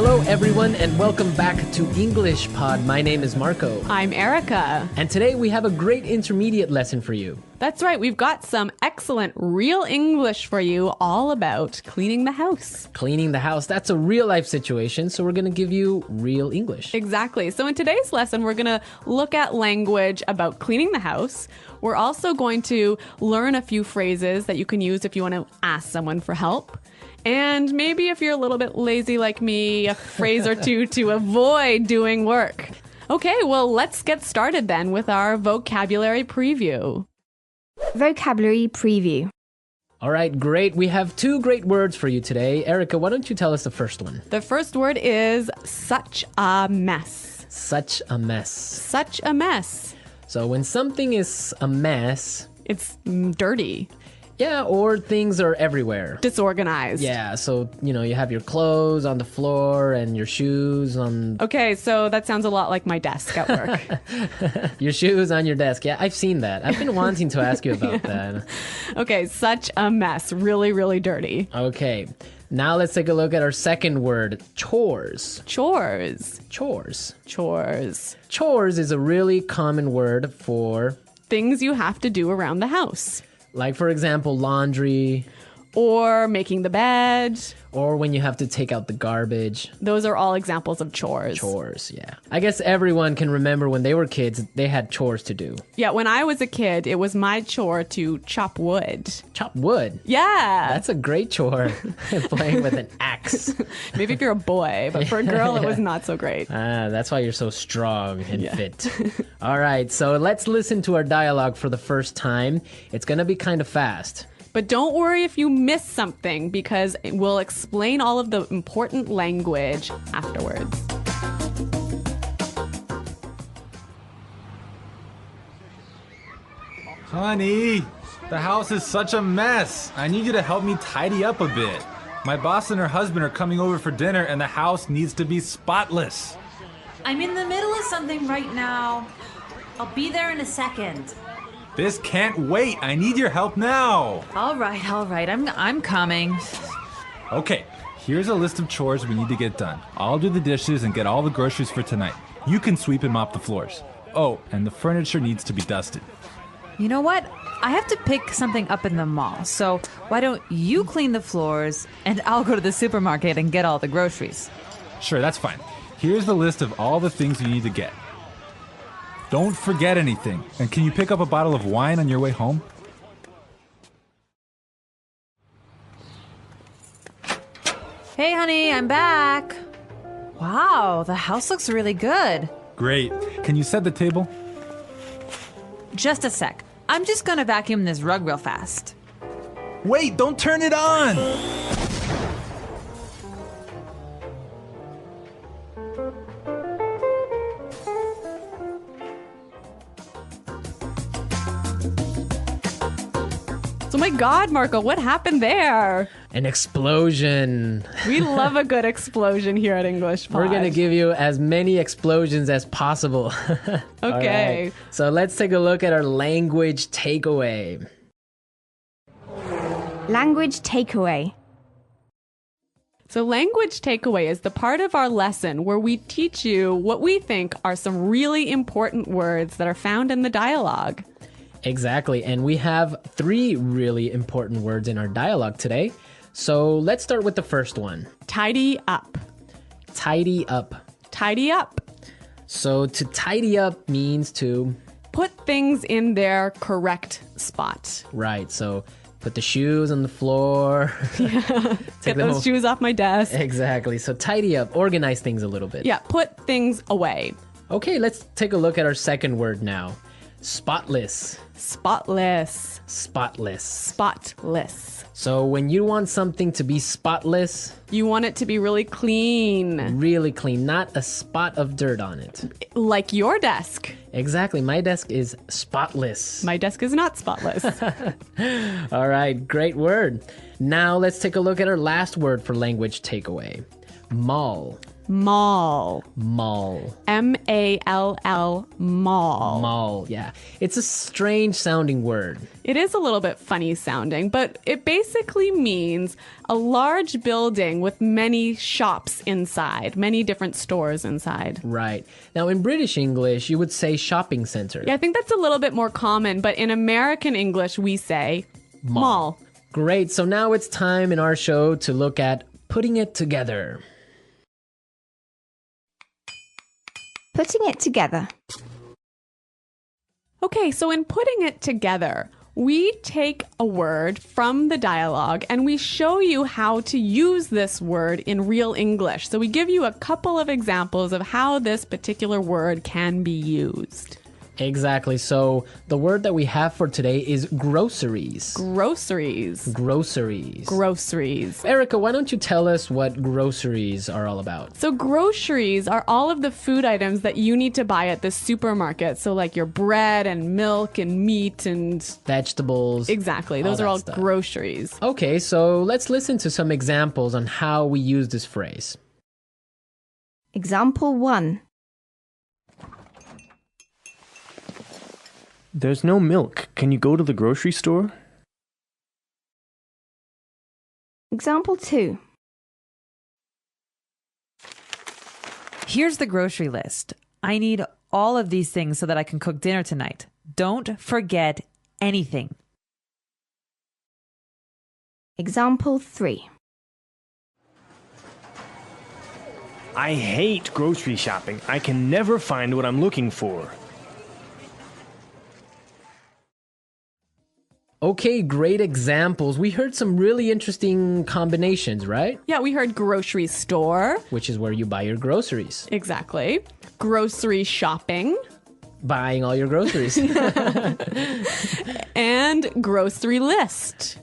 Hello, everyone, and welcome back to EnglishPod. My name is Marco. I'm Erica. And today we have a great intermediate lesson for you. That's right. We've got some excellent real English for you all about cleaning the house. Cleaning the house, that's a real-life situation, so we're going to give you real English. Exactly. So in today's lesson, we're going to look at language about cleaning the house. We're also going to learn a few phrases that you can use if you want to ask someone for help. And maybe if you're a little bit lazy like me, a phrase or two to avoid doing work. Okay, well, let's get started then with our vocabulary preview. Vocabulary preview. All right, great. We have two great words for you today. Erica, why don't you tell us the first one? The first word is such a mess. Such a mess. Such a mess. So when something is a mess... It's dirty. Yeah, or things are everywhere. Disorganized. Yeah, so, you have your clothes on the floor and your shoes on... Okay, so that sounds a lot like my desk at work. Your shoes on your desk. Yeah, I've seen that. I've been wanting to ask you about that. Okay, such a mess. Really, really dirty. Okay, now let's take a look at our second word, chores. Chores. Chores. Chores. Chores is a really common word for... Things you have to do around the house. Like, for example, laundry. Or making the bed. Or when you have to take out the garbage. Those are all examples of chores. Chores, yeah. I guess everyone can remember when they were kids, they had chores to do. Yeah, when I was a kid, it was my chore to chop wood. Chop wood? Yeah. That's a great chore. Playing with an axe. Maybe if you're a boy, but for a girl, it was not so great. That's why you're so strong and fit. All right, so let's listen to our dialogue for the first time. It's going to be kind of fast. But don't worry if you miss something, because we'll explain all of the important language afterwards. Honey, the house is such a mess. I need you to help me tidy up a bit. My boss and her husband are coming over for dinner and the house needs to be spotless. I'm in the middle of something right now. I'll be there in a second. This can't wait. I need your help now. All right. I'm coming. Okay, here's a list of chores we need to get done. I'll do the dishes and get all the groceries for tonight. You can sweep and mop the floors. Oh, and the furniture needs to be dusted. You know what? I have to pick something up in the mall. So why don't you clean the floors and I'll go to the supermarket and get all the groceries. Sure, that's fine. Here's the list of all the things you need to get. Don't forget anything. And can you pick up a bottle of wine on your way home? Hey, honey, I'm back. Wow, the house looks really good. Great. Can you set the table? Just a sec. I'm just gonna vacuum this rug real fast. Wait, don't turn it on! Oh my God, Marco, what happened there? An explosion. We love a good explosion here at EnglishPod. We're going to give you as many explosions as possible. Okay. Right. So let's take a look at our language takeaway. Language takeaway. So language takeaway is the part of our lesson where we teach you what we think are some really important words that are found in the dialogue. Exactly, and we have 3 really important words in our dialogue today. So let's start with the first one. Tidy up. Tidy up. Tidy up. So to tidy up means to... Put things in their correct spot. Right, so put the shoes on the floor. Get those shoes off my desk. Exactly, so tidy up, organize things a little bit. Yeah, put things away. Okay, let's take a look at our second word now. Spotless. Spotless. Spotless. Spotless. So when you want something to be spotless... You want it to be really clean. Really clean, not a spot of dirt on it. Like your desk. Exactly, my desk is spotless. My desk is not spotless. All right, great word. Now let's take a look at our last word for language takeaway. Mall. Mall. Mall. M-A-L-L, mall. Mall, yeah. It's a strange sounding word. It is a little bit funny sounding, but it basically means a large building with many shops inside, many different stores inside. Right. Now, in British English, you would say shopping center. Yeah, I think that's a little bit more common, but in American English, we say mall. Great. So now it's time in our show to look at putting it together. Putting it together. Okay, so in putting it together, we take a word from the dialogue and we show you how to use this word in real English. So we give you a couple of examples of how this particular word can be used. Exactly. So the word that we have for today is groceries. Groceries. Groceries. Groceries. Erica, why don't you tell us what groceries are all about? So groceries are all of the food items that you need to buy at the supermarket. So like your bread and milk and meat and... Vegetables. Exactly. Those are all stuff. groceries. Okay, so let's listen to some examples on how we use this phrase. Example 1. There's no milk. Can you go to the grocery store? Example 2. Here's the grocery list. I need all of these things so that I can cook dinner tonight. Don't forget anything. Example 3. I hate grocery shopping. I can never find what I'm looking for. Okay, great examples. We heard some really interesting combinations, right? Yeah, we heard grocery store. Which is where you buy your groceries. Exactly. Grocery shopping. Buying all your groceries. And grocery list.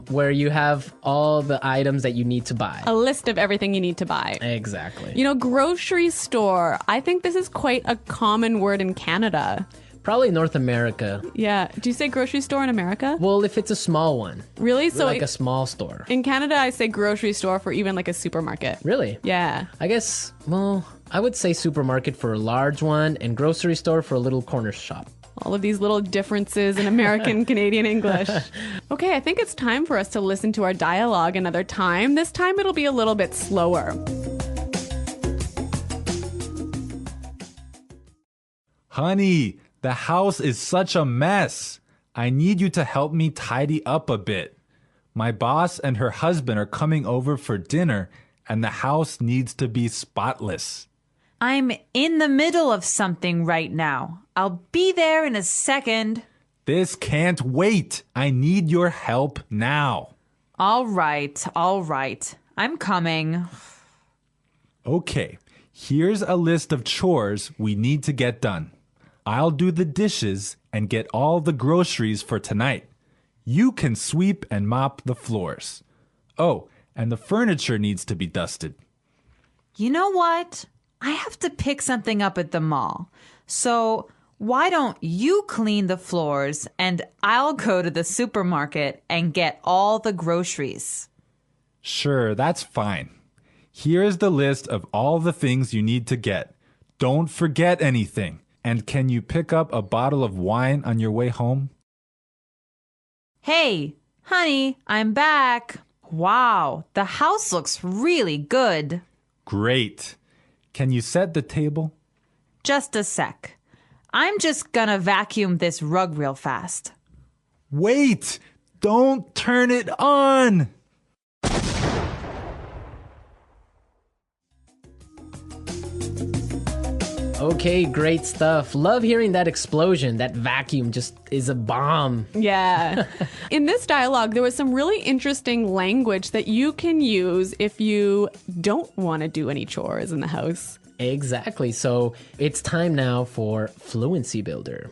Where you have all the items that you need to buy. A list of everything you need to buy. Exactly. You know, grocery store. I think this is quite a common word in Canada. Probably North America. Yeah. Do you say grocery store in America? Well, if it's a small one. Really? So Like a small store. in Canada, I say grocery store for even like a supermarket. Really? Yeah. I guess, well, I would say supermarket for a large one and grocery store for a little corner shop. All of these little differences in American Canadian English. Okay, I think it's time for us to listen to our dialogue another time. This time it'll be a little bit slower. Honey, the house is such a mess. I need you to help me tidy up a bit. My boss and her husband are coming over for dinner, and the house needs to be spotless. I'm in the middle of something right now. I'll be there in a second. This can't wait. I need your help now. All right. I'm coming. Okay, here's a list of chores we need to get done. I'll do the dishes and get all the groceries for tonight. You can sweep and mop the floors. Oh, and the furniture needs to be dusted. You know what? I have to pick something up at the mall. So why don't you clean the floors and I'll go to the supermarket and get all the groceries? Sure, that's fine. Here's the list of all the things you need to get. Don't forget anything. And can you pick up a bottle of wine on your way home? Hey, honey, I'm back. Wow, the house looks really good. Great. Can you set the table? Just a sec. I'm just gonna vacuum this rug real fast. Wait! Don't turn it on! Okay, great stuff. Love hearing that explosion. That vacuum just is a bomb. Yeah. In this dialogue, there was some really interesting language that you can use if you don't want to do any chores in the house. Exactly. So it's time now for Fluency Builder.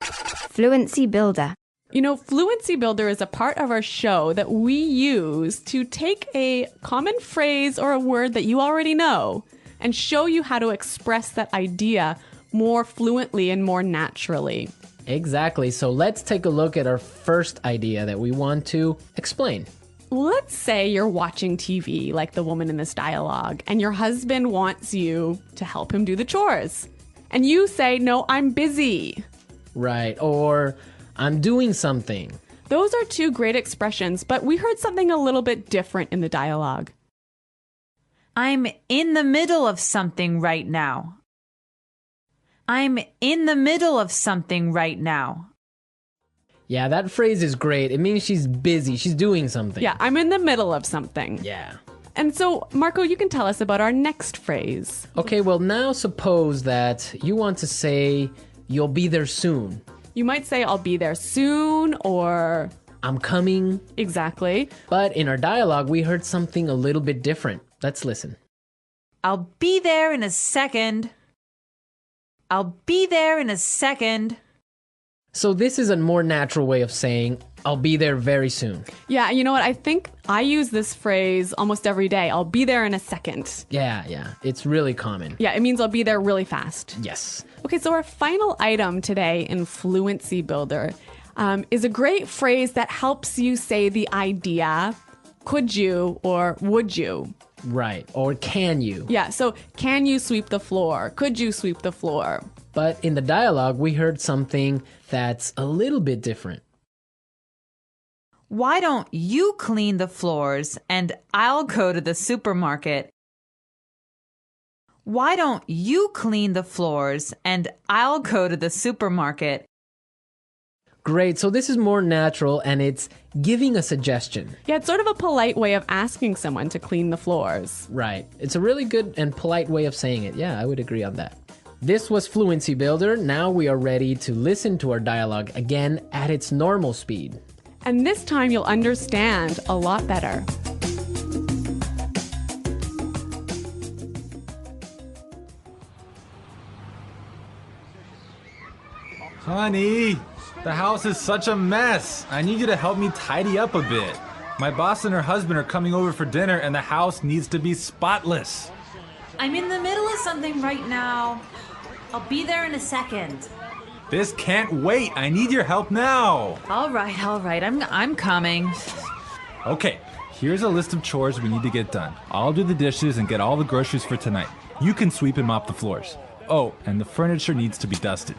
Fluency builder. You know, Fluency Builder is a part of our show that we use to take a common phrase or a word that you already know and show you how to express that idea more fluently and more naturally. Exactly. So let's take a look at our first idea that we want to explain. let's say you're watching TV like the woman in this dialogue, and your husband wants you to help him do the chores. And you say, no, I'm busy. Right. Or I'm doing something. Those are two great expressions, but we heard something a little bit different in the dialogue. I'm in the middle of something right now. I'm in the middle of something right now. Yeah, that phrase is great. It means she's busy. She's doing something. Yeah, I'm in the middle of something. Yeah. And so, Marco, you can tell us about our next phrase. Okay, well, now suppose that you want to say you'll be there soon. You might say, I'll be there soon, or I'm coming. exactly. But in our dialogue, we heard something a little bit different. Let's listen. I'll be there in a second. I'll be there in a second. So this is a more natural way of saying, I'll be there very soon. Yeah, you know what? I think I use this phrase almost every day. I'll be there in a second. Yeah. It's really common. Yeah, it means I'll be there really fast. Yes. Okay, so our final item today in Fluency Builder is a great phrase that helps you say the idea, could you or would you? Right. Or can you? Yeah, so can you sweep the floor? Could you sweep the floor? But in the dialogue, we heard something that's a little bit different. Why don't you clean the floors and I'll go to the supermarket? Why don't you clean the floors and I'll go to the supermarket? Great. So this is more natural and it's giving a suggestion. Yeah, it's sort of a polite way of asking someone to clean the floors. Right. It's a really good and polite way of saying it. Yeah, I would agree on that. This was Fluency Builder. Now we are ready to listen to our dialogue again at its normal speed. And this time you'll understand a lot better. Honey, the house is such a mess. I need you to help me tidy up a bit. My boss and her husband are coming over for dinner and the house needs to be spotless. I'm in the middle of something right now. I'll be there in a second. This can't wait. I need your help now. All right. I'm coming. Okay, here's a list of chores we need to get done. I'll do the dishes and get all the groceries for tonight. You can sweep and mop the floors. Oh, and the furniture needs to be dusted.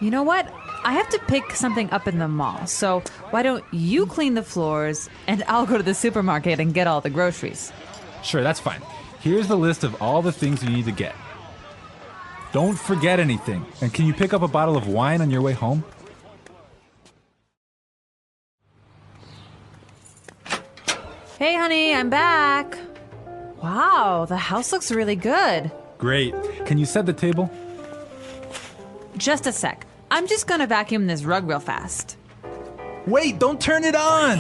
You know what? I have to pick something up in the mall. So why don't you clean the floors and I'll go to the supermarket and get all the groceries? Sure, that's fine. Here's the list of all the things you need to get. Don't forget anything. And can you pick up a bottle of wine on your way home? Hey, honey, I'm back. Wow, the house looks really good. Great. Can you set the table? Just a sec. I'm just gonna vacuum this rug real fast. Wait, don't turn it on!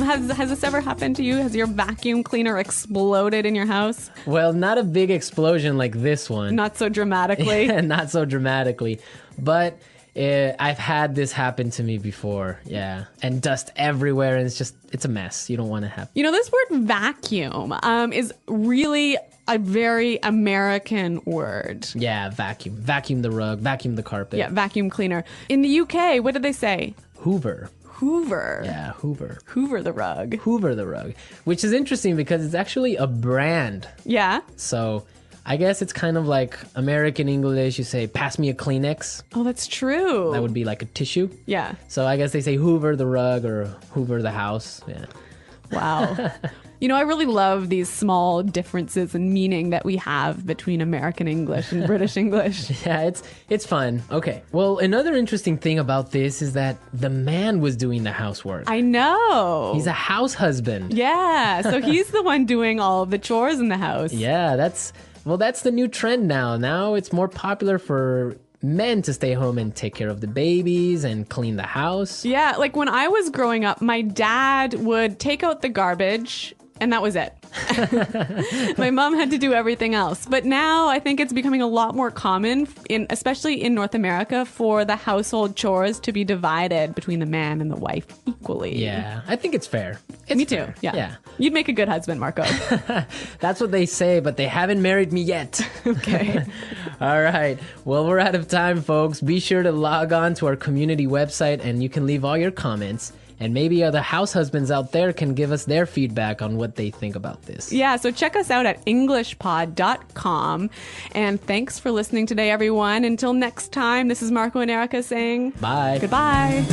Has this ever happened to you? Has your vacuum cleaner exploded in your house? Well, not a big explosion like this one. Not so dramatically. Not so dramatically. But I've had this happen to me before. Yeah. And dust everywhere. And it's a mess. You don't want to have. You know, this word vacuum is really a very American word. Yeah, vacuum. Vacuum the rug, vacuum the carpet. Yeah, vacuum cleaner. In the UK, what did they say? Hoover. Hoover. Yeah, Hoover. Hoover the rug. Hoover the rug. Which is interesting because it's actually a brand. Yeah. So I guess it's kind of like American English. You say, pass me a Kleenex. Oh, that's true. That would be like a tissue. Yeah. So I guess they say Hoover the rug or Hoover the house. Yeah. Wow. You know, I really love these small differences in meaning that we have between American English and British English. Yeah, it's fun. Okay. Well, another interesting thing about this is that the man was doing the housework. I know. He's a house husband. Yeah. So he's the one doing all of the chores in the house. Yeah, that's the new trend now. Now it's more popular for men to stay home and take care of the babies and clean the house. Yeah, like when I was growing up, my dad would take out the garbage And that was it. My mom had to do everything else. But now I think it's becoming a lot more common, especially in North America, for the household chores to be divided between the man and the wife equally. Yeah, I think it's fair. Me too. Yeah. You'd make a good husband, Marco. That's what they say, but they haven't married me yet. Okay. All right. Well, we're out of time, folks. Be sure to log on to our community website and you can leave all your comments. And maybe other house husbands out there can give us their feedback on what they think about this. Yeah, so check us out at EnglishPod.com. And thanks for listening today, everyone. Until next time, this is Marco and Erica saying Bye. Goodbye.